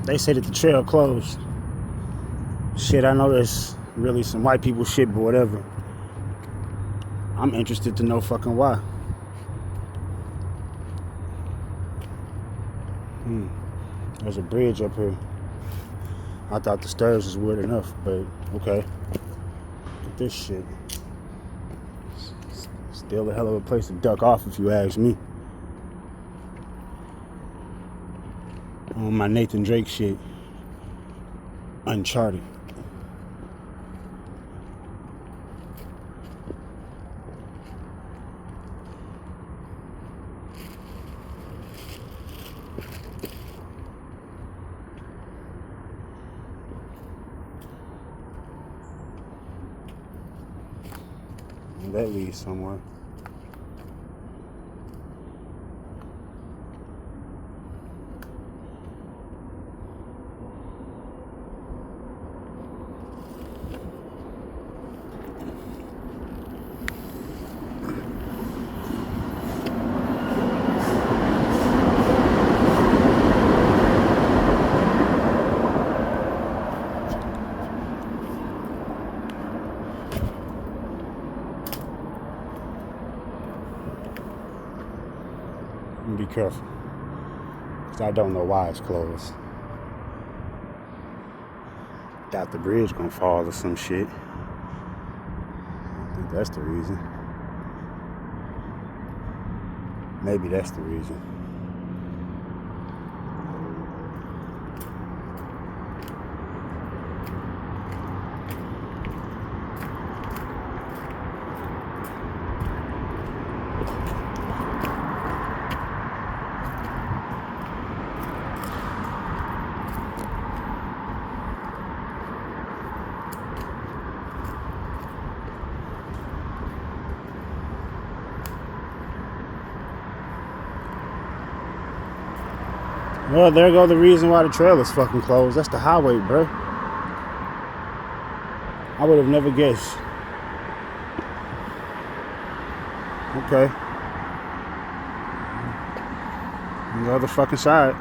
They say that the trail closed. Shit, I know there's really some white people shit, but whatever. I'm interested to know fucking why. There's a bridge up here. I thought the stairs was weird enough, but okay. Look at this shit. Still a hell of a place to duck off if you ask me. On my Nathan Drake shit. Uncharted. That leads somewhere. Be careful, because I don't know why it's closed. Doubt the bridge gonna fall or some shit. I think that's the reason. Maybe that's the reason. Well, there go the reason why the trail is fucking closed. That's the highway, bro. I would have never guessed. Okay. On the other fucking side.